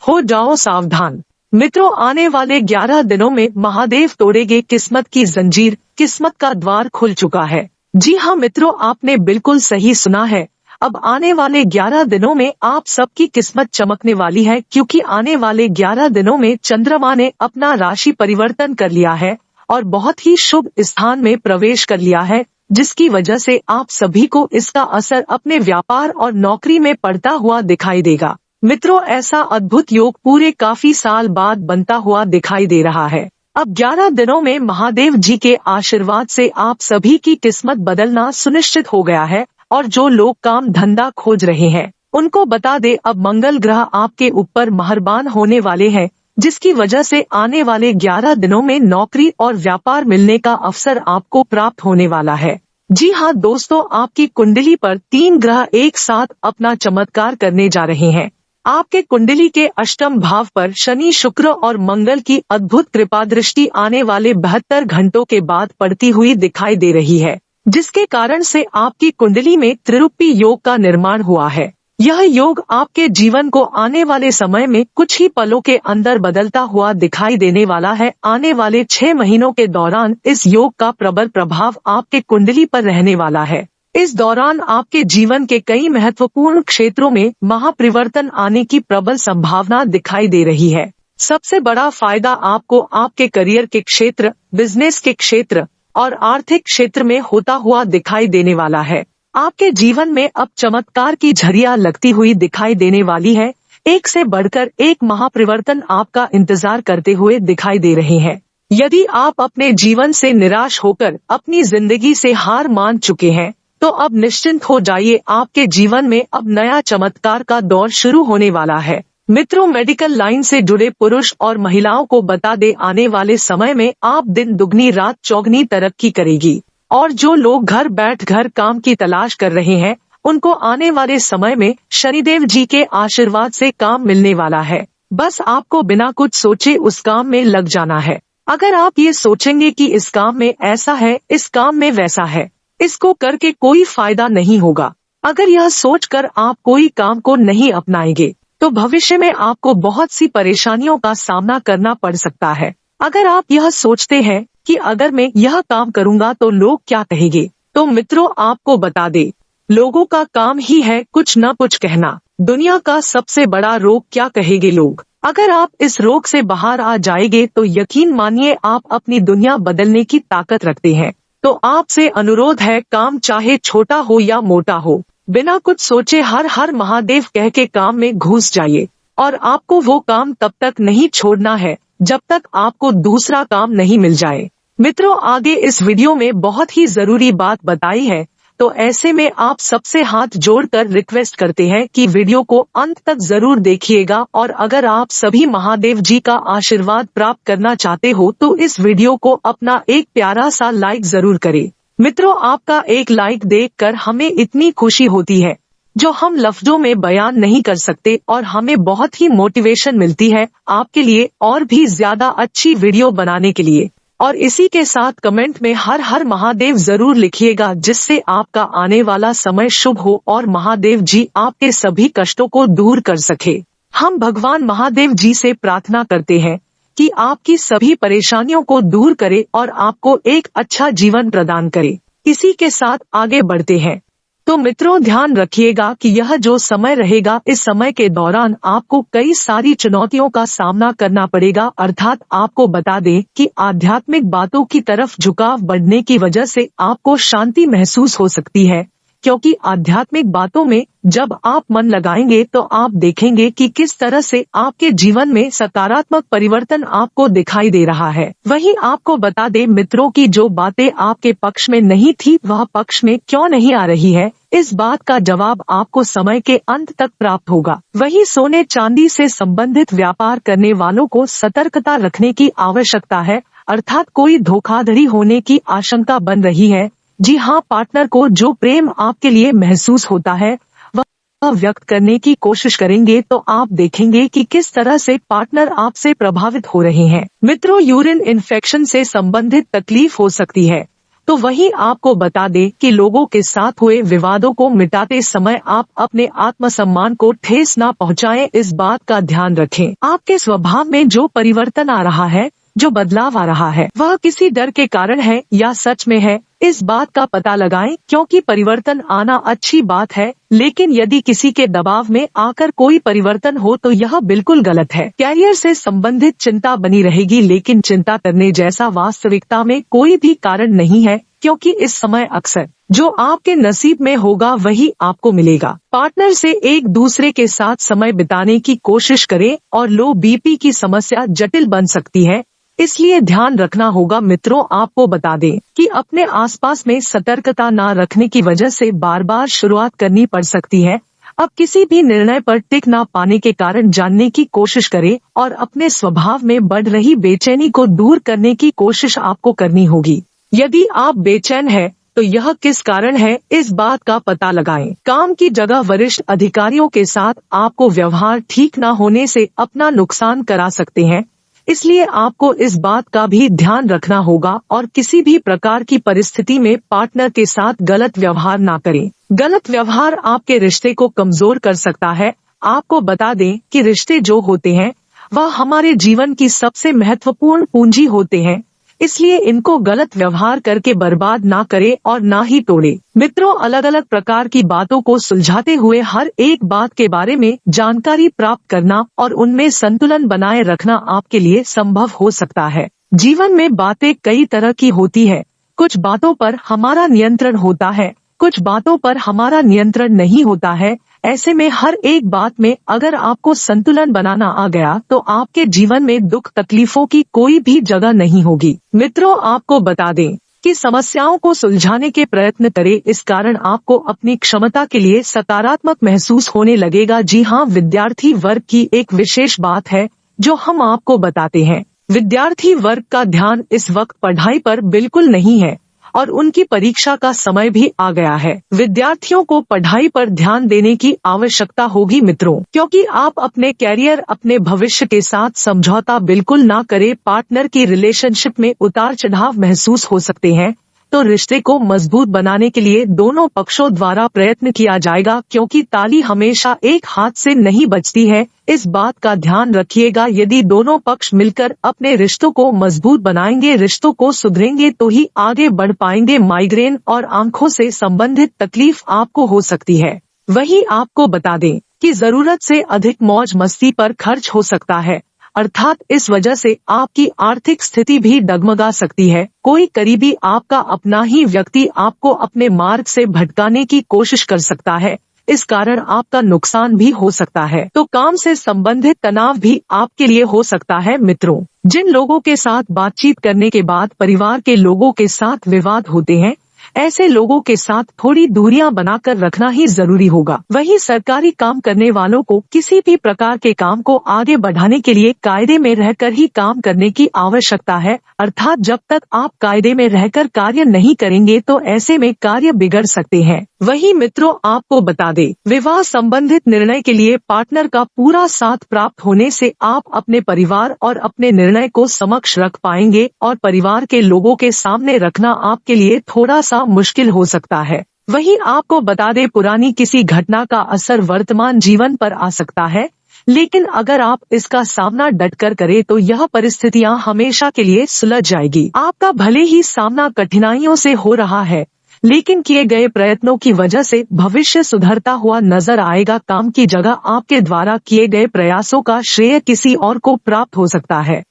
हो जाओ सावधान। मित्रों, आने वाले 11 दिनों में महादेव तोड़ेंगे किस्मत की जंजीर, किस्मत का द्वार खुल चुका है। जी हाँ मित्रों, आपने बिल्कुल सही सुना है। अब आने वाले 11 दिनों में आप सबकी किस्मत चमकने वाली है, क्योंकि आने वाले 11 दिनों में चंद्रमा ने अपना राशि परिवर्तन कर लिया है और बहुत ही शुभ स्थान में प्रवेश कर लिया है, जिसकी वजह से आप सभी को इसका असर अपने व्यापार और नौकरी में पड़ता हुआ दिखाई देगा। मित्रों, ऐसा अद्भुत योग पूरे काफी साल बाद बनता हुआ दिखाई दे रहा है। अब 11 दिनों में महादेव जी के आशीर्वाद से आप सभी की किस्मत बदलना सुनिश्चित हो गया है। और जो लोग काम धंधा खोज रहे हैं, उनको बता दे अब मंगल ग्रह आपके ऊपर मेहरबान होने वाले हैं, जिसकी वजह से आने वाले 11 दिनों में नौकरी और व्यापार मिलने का अवसर आपको प्राप्त होने वाला है। जी हाँ दोस्तों, आपकी कुंडली पर 3 ग्रह एक साथ अपना चमत्कार करने जा रहे हैं। आपके कुंडली के अष्टम भाव पर शनि, शुक्र और मंगल की अद्भुत कृपा दृष्टि आने वाले 72 घंटों के बाद पड़ती हुई दिखाई दे रही है, जिसके कारण से आपकी कुंडली में त्रिरूपी योग का निर्माण हुआ है। यह योग आपके जीवन को आने वाले समय में कुछ ही पलों के अंदर बदलता हुआ दिखाई देने वाला है। आने वाले 6 महीनों के दौरान इस योग का प्रबल प्रभाव आपके कुंडली पर रहने वाला है। इस दौरान आपके जीवन के कई महत्वपूर्ण क्षेत्रों में महापरिवर्तन आने की प्रबल संभावना दिखाई दे रही है। सबसे बड़ा फायदा आपको आपके करियर के क्षेत्र, बिजनेस के क्षेत्र और आर्थिक क्षेत्र में होता हुआ दिखाई देने वाला है। आपके जीवन में अब चमत्कार की झरिया लगती हुई दिखाई देने वाली है। एक से बढ़कर एक महापरिवर्तन आपका इंतजार करते हुए दिखाई दे रहे हैं। यदि आप अपने जीवन से निराश होकर अपनी जिंदगी से हार मान चुके हैं, तो अब निश्चिंत हो जाइए, आपके जीवन में अब नया चमत्कार का दौर शुरू होने वाला है। मित्रों, मेडिकल लाइन से जुड़े पुरुष और महिलाओं को बता दे, आने वाले समय में आप दिन दुगनी रात चौगनी तरक्की करेगी। और जो लोग घर बैठ घर काम की तलाश कर रहे हैं, उनको आने वाले समय में शनिदेव जी के आशीर्वाद से काम मिलने वाला है। बस आपको बिना कुछ सोचे उस काम में लग जाना है। अगर आप ये सोचेंगे कि इस काम में ऐसा है, इस काम में वैसा है, इसको करके कोई फायदा नहीं होगा, अगर यह सोचकर आप कोई काम को नहीं अपनाएंगे, तो भविष्य में आपको बहुत सी परेशानियों का सामना करना पड़ सकता है। अगर आप यह सोचते हैं कि अगर मैं यह काम करूंगा तो लोग क्या कहेंगे, तो मित्रों आपको बता दे, लोगों का काम ही है कुछ न कुछ कहना। दुनिया का सबसे बड़ा रोग क्या कहेंगे लोग। अगर आप इस रोग से बाहर आ जाएंगे तो यकीन मानिए आप अपनी दुनिया बदलने की ताकत रखते हैं। तो आपसे अनुरोध है, काम चाहे छोटा हो या मोटा हो, बिना कुछ सोचे हर हर महादेव कह के काम में घुस जाइए। और आपको वो काम तब तक नहीं छोड़ना है जब तक आपको दूसरा काम नहीं मिल जाए। मित्रों, आगे इस वीडियो में बहुत ही जरूरी बात बताई है, तो ऐसे में आप सबसे हाथ जोड़कर रिक्वेस्ट करते हैं कि वीडियो को अंत तक जरूर देखिएगा। और अगर आप सभी महादेव जी का आशीर्वाद प्राप्त करना चाहते हो तो इस वीडियो को अपना एक प्यारा सा लाइक जरूर करें। मित्रों, आपका एक लाइक देखकर हमें इतनी खुशी होती है जो हम लफ्जों में बयान नहीं कर सकते, और हमें बहुत ही मोटिवेशन मिलती है आपके लिए और भी ज्यादा अच्छी वीडियो बनाने के लिए। और इसी के साथ कमेंट में हर हर महादेव जरूर लिखिएगा, जिससे आपका आने वाला समय शुभ हो और महादेव जी आपके सभी कष्टों को दूर कर सके। हम भगवान महादेव जी से प्रार्थना करते हैं कि आपकी सभी परेशानियों को दूर करे और आपको एक अच्छा जीवन प्रदान करे। इसी के साथ आगे बढ़ते हैं। तो मित्रों, ध्यान रखिएगा कि यह जो समय रहेगा, इस समय के दौरान आपको कई सारी चुनौतियों का सामना करना पड़ेगा। अर्थात आपको बता दें कि आध्यात्मिक बातों की तरफ झुकाव बढ़ने की वजह से आपको शांति महसूस हो सकती है, क्योंकि आध्यात्मिक बातों में जब आप मन लगाएंगे तो आप देखेंगे कि किस तरह से आपके जीवन में सकारात्मक परिवर्तन आपको दिखाई दे रहा है। वहीं आपको बता दें मित्रों की जो बातें आपके पक्ष में नहीं थी, वह पक्ष में क्यों नहीं आ रही है, इस बात का जवाब आपको समय के अंत तक प्राप्त होगा। वहीं सोने चांदी से संबंधित व्यापार करने वालों को सतर्कता रखने की आवश्यकता है, अर्थात कोई धोखाधड़ी होने की आशंका बन रही है। जी हाँ, पार्टनर को जो प्रेम आपके लिए महसूस होता है वह व्यक्त करने की कोशिश करेंगे तो आप देखेंगे कि किस तरह से पार्टनर आपसे प्रभावित हो रहे हैं। मित्रों, यूरिन इन्फेक्शन से संबंधित तकलीफ हो सकती है। तो वहीं आपको बता दें कि लोगों के साथ हुए विवादों को मिटाते समय आप अपने आत्मसम्मान को ठेस ना पहुंचाएं, इस बात का ध्यान रखें। आपके स्वभाव में जो परिवर्तन आ रहा है, जो बदलाव आ रहा है, वह किसी डर के कारण है या सच में है, इस बात का पता लगाएं, क्योंकि परिवर्तन आना अच्छी बात है, लेकिन यदि किसी के दबाव में आकर कोई परिवर्तन हो तो यह बिल्कुल गलत है। कैरियर से संबंधित चिंता बनी रहेगी, लेकिन चिंता करने जैसा वास्तविकता में कोई भी कारण नहीं है, क्योंकि इस समय अक्सर जो आपके नसीब में होगा वही आपको मिलेगा। पार्टनर से एक दूसरे के साथ समय बिताने की कोशिश करें और लो बीपी की समस्या जटिल बन सकती है, इसलिए ध्यान रखना होगा। मित्रों, आपको बता दें कि अपने आसपास में सतर्कता न रखने की वजह से बार बार शुरुआत करनी पड़ सकती है। अब किसी भी निर्णय पर टिक ना पाने के कारण जानने की कोशिश करें और अपने स्वभाव में बढ़ रही बेचैनी को दूर करने की कोशिश आपको करनी होगी। यदि आप बेचैन हैं, तो यह किस कारण है, इस बात का पता लगाएं। काम की जगह वरिष्ठ अधिकारियों के साथ आपको व्यवहार ठीक न होने से अपना नुकसान करा सकते हैं, इसलिए आपको इस बात का भी ध्यान रखना होगा और किसी भी प्रकार की परिस्थिति में पार्टनर के साथ गलत व्यवहार ना करें। गलत व्यवहार आपके रिश्ते को कमजोर कर सकता है। आपको बता दें कि रिश्ते जो होते हैं वह हमारे जीवन की सबसे महत्वपूर्ण पूंजी होते हैं, इसलिए इनको गलत व्यवहार करके बर्बाद ना करें और ना ही तोड़े। मित्रों, अलग अलग प्रकार की बातों को सुलझाते हुए हर एक बात के बारे में जानकारी प्राप्त करना और उनमें संतुलन बनाए रखना आपके लिए संभव हो सकता है। जीवन में बातें कई तरह की होती है, कुछ बातों पर हमारा नियंत्रण होता है, कुछ बातों पर हमारा नियंत्रण नहीं होता है। ऐसे में हर एक बात में अगर आपको संतुलन बनाना आ गया तो आपके जीवन में दुख तकलीफों की कोई भी जगह नहीं होगी। मित्रों, आपको बता दें कि समस्याओं को सुलझाने के प्रयत्न करें, इस कारण आपको अपनी क्षमता के लिए सकारात्मक महसूस होने लगेगा। जी हाँ, विद्यार्थी वर्ग की एक विशेष बात है जो हम आपको बताते हैं। विद्यार्थी वर्ग का ध्यान इस वक्त पढ़ाई पर बिल्कुल नहीं है और उनकी परीक्षा का समय भी आ गया है। विद्यार्थियों को पढ़ाई पर ध्यान देने की आवश्यकता होगी मित्रों, क्योंकि आप अपने कैरियर, अपने भविष्य के साथ समझौता बिल्कुल ना करें। पार्टनर की रिलेशनशिप में उतार चढ़ाव महसूस हो सकते हैं, तो रिश्ते को मजबूत बनाने के लिए दोनों पक्षों द्वारा प्रयत्न किया जाएगा, क्योंकि ताली हमेशा एक हाथ से नहीं बजती है। इस बात का ध्यान रखिएगा। यदि दोनों पक्ष मिलकर अपने रिश्तों को मजबूत बनाएंगे, रिश्तों को सुधरेंगे, तो ही आगे बढ़ पाएंगे। माइग्रेन और आंखों से संबंधित तकलीफ आपको हो सकती है। वहीं आपको बता दें कि जरूरत से अधिक मौज मस्ती पर खर्च हो सकता है, अर्थात इस वजह से आपकी आर्थिक स्थिति भी डगमगा सकती है। कोई करीबी, आपका अपना ही व्यक्ति आपको अपने मार्ग से भटकाने की कोशिश कर सकता है, इस कारण आपका नुकसान भी हो सकता है। तो काम से संबंधित तनाव भी आपके लिए हो सकता है। मित्रों, जिन लोगों के साथ बातचीत करने के बाद परिवार के लोगों के साथ विवाद होते हैं, ऐसे लोगों के साथ थोड़ी दूरियां बनाकर रखना ही जरूरी होगा। वहीं सरकारी काम करने वालों को किसी भी प्रकार के काम को आगे बढ़ाने के लिए कायदे में रहकर ही काम करने की आवश्यकता है, अर्थात जब तक आप कायदे में रहकर कार्य नहीं करेंगे तो ऐसे में कार्य बिगड़ सकते हैं। वहीं मित्रों, आपको बता दें, विवाह संबंधित निर्णय के लिए पार्टनर का पूरा साथ प्राप्त होने से आप अपने परिवार और अपने निर्णय को समक्ष रख पाएंगे और परिवार के लोगों के सामने रखना आपके लिए थोड़ा सा मुश्किल हो सकता है। वहीं आपको बता दें, पुरानी किसी घटना का असर वर्तमान जीवन पर आ सकता है, लेकिन अगर आप इसका सामना डटकर करें तो यह परिस्थितियां हमेशा के लिए सुलझ जाएगी। आपका भले ही सामना कठिनाइयों से हो रहा है, लेकिन किए गए प्रयत्नों की वजह से भविष्य सुधरता हुआ नजर आएगा। काम की जगह आपके द्वारा किए गए प्रयासों का श्रेय किसी और को प्राप्त हो सकता है।